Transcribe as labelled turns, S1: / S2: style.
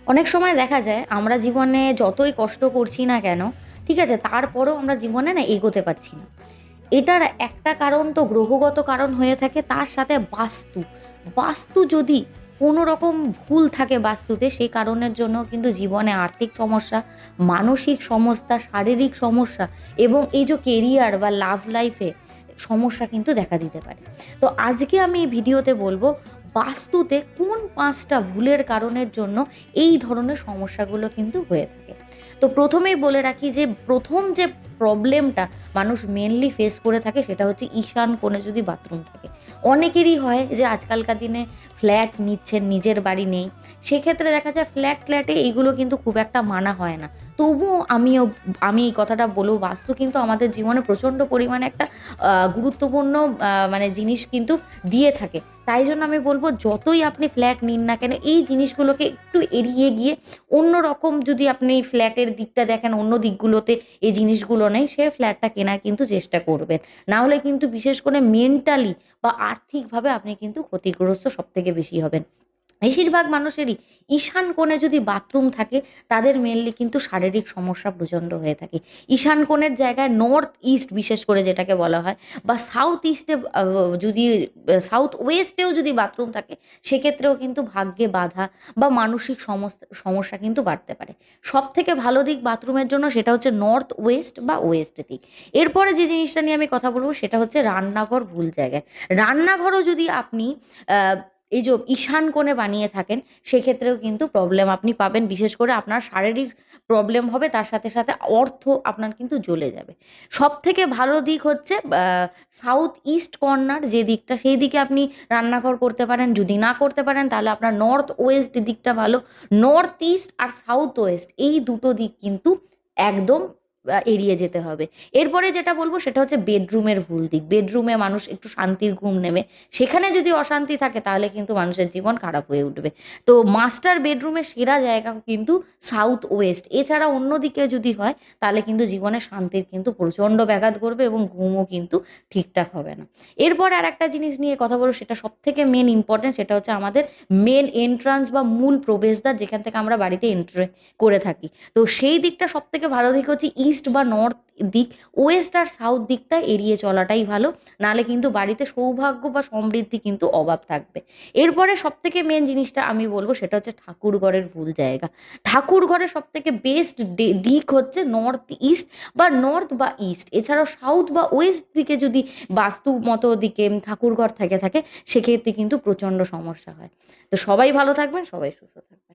S1: অনেক সময় দেখা যায় আমরা জীবনে যতই কষ্ট করছি না কেন, ঠিক আছে, তারপরেও আমরা জীবনে না এগোতে পারছি না। এটার একটা কারণ তো গ্রহগত কারণ হয়ে থাকে, তার সাথে বাস্তু। বাস্তু যদি কোনো রকম ভুল থাকে বাস্তুতে, সেই কারণের জন্য কিন্তু জীবনে আর্থিক সমস্যা, মানসিক সমস্যা, শারীরিক সমস্যা এবং এই যে কেরিয়ার বা লাভ লাইফে সমস্যা কিন্তু দেখা দিতে পারে। তো আজকে আমি এই ভিডিওতে বলবো বাস্তুতে কোন 5টা ভুলের কারণের জন্য এই ধরনের সমস্যাগুলো কিন্তু হয়ে থাকে। তো প্রথমেই বলে রাখি যে প্রথম যে প্রবলেমটা মানুষ মেনলি ফেস করে থাকে সেটা হচ্ছে ঈশান কোণে যদি বাথরুম থাকে। অনেকেরই হয় যে আজকালকার দিনে ফ্ল্যাট নিচ্ছেন, নিজের বাড়ি নেই, সেক্ষেত্রে দেখা যায় ফ্ল্যাটে এইগুলো কিন্তু খুব একটা মানা হয় না। তবুও আমি এই কথাটা বলবো, বাস্তু কিন্তু আমাদের জীবনে প্রচণ্ড পরিমাণে একটা গুরুত্বপূর্ণ মানে জিনিস কিন্তু দিয়ে থাকে। তাই জন্য আমি বলবো যতই আপনি ফ্ল্যাট নিন না কেন, এই জিনিসগুলোকে একটু এড়িয়ে গিয়ে অন্য রকম যদি আপনি ফ্ল্যাটের দিকটা দেখেন, অন্য দিকগুলোতে এই জিনিসগুলো নেই, সে ফ্ল্যাটটা কেনার কিন্তু চেষ্টা করবেন। না হলে কিন্তু বিশেষ করে মেন্টালি বা আর্থিকভাবে আপনি কিন্তু ক্ষতিগ্রস্ত সব থেকে বেশি হবেন। বেশিরভাগ মানুষেরই ঈশান কোণে যদি বাথরুম থাকে, তাদের মেনলি কিন্তু শারীরিক সমস্যা প্রচণ্ড হয়ে থাকে। ঈশান কোণের জায়গায় নর্থ ইস্ট বিশেষ করে যেটাকে বলা হয়, বা সাউথ ইস্টে যদি সাউথ ওয়েস্টেও যদি বাথরুম থাকে, সেক্ষেত্রেও কিন্তু ভাগ্যে বাধা বা মানসিক সমস্যা কিন্তু বাড়তে পারে। সব থেকে ভালো দিক বাথরুমের জন্য সেটা হচ্ছে নর্থ ওয়েস্ট বা ওয়েস্ট দিক। এরপরে যে জিনিসটা নিয়ে আমি কথা বলবো সেটা হচ্ছে রান্নাঘর ভুল জায়গায়। রান্নাঘরও যদি আপনি এই যে ঈশান কোণে বানিয়ে থাকেন, সেক্ষেত্রেও কিন্তু প্রবলেম আপনি পাবেন। বিশেষ করে আপনার শারীরিক প্রবলেম হবে, তার সাথে সাথে অর্থ আপনার কিন্তু জ্বলে যাবে। সব থেকে ভালো দিক হচ্ছে সাউথ ইস্ট কর্নার যে দিকটা, সেই দিকে আপনি রান্নাঘর করতে পারেন। যদি না করতে পারেন তাহলে আপনার নর্থ ওয়েস্ট দিকটা ভালো। নর্থ ইস্ট আর সাউথ ওয়েস্ট এই দুটো দিক কিন্তু একদম এড়িয়ে যেতে হবে। এরপরে যেটা বলবো সেটা হচ্ছে বেডরুমের ভুল দিক। বেডরুমে মানুষ একটু শান্তির ঘুম নেবে, সেখানে যদি অশান্তি থাকে তাহলে কিন্তু মানুষের জীবন খারাপ হয়ে উঠবে। তো মাস্টার বেডরুমের সেরা জায়গা কিন্তু সাউথ ওয়েস্ট। এছাড়া অন্যদিকে যদি হয় তাহলে কিন্তু জীবনে শান্তির কিন্তু প্রচণ্ড ব্যাঘাত ঘটবে এবং ঘুমও কিন্তু ঠিকঠাক হবে না। এরপর আর একটা জিনিস নিয়ে কথা বলবো, সেটা সব থেকে মেন ইম্পর্টেন্ট, সেটা হচ্ছে আমাদের মেন এন্ট্রান্স বা মূল প্রবেশদ্বার, যেখান থেকে আমরা বাড়িতে এন্ট্রি করে থাকি। তো সেই দিকটা সব থেকে ভালো দিক হচ্ছে ইস্ট বা নর্থ দিক। ওয়েস্ট আর সাউথ দিকটা এড়িয়ে চলাটাই ভালো, নাহলে কিন্তু বাড়িতে সৌভাগ্য বা সমৃদ্ধি কিন্তু অভাব থাকবে। এরপরে সব থেকে মেন জিনিসটা আমি বলবো সেটা হচ্ছে ঠাকুর ঘরের ভুল জায়গা। ঠাকুর ঘরের সব থেকে বেস্ট দিক হচ্ছে নর্থ ইস্ট বা নর্থ বা ইস্ট। এছাড়াও সাউথ বা ওয়েস্ট দিকে যদি বাস্তু মতো দিকে ঠাকুর ঘর থেকে থাকে, সেক্ষেত্রে কিন্তু প্রচণ্ড সমস্যা হয়। তো সবাই ভালো থাকবেন, সবাই সুস্থ থাকবেন।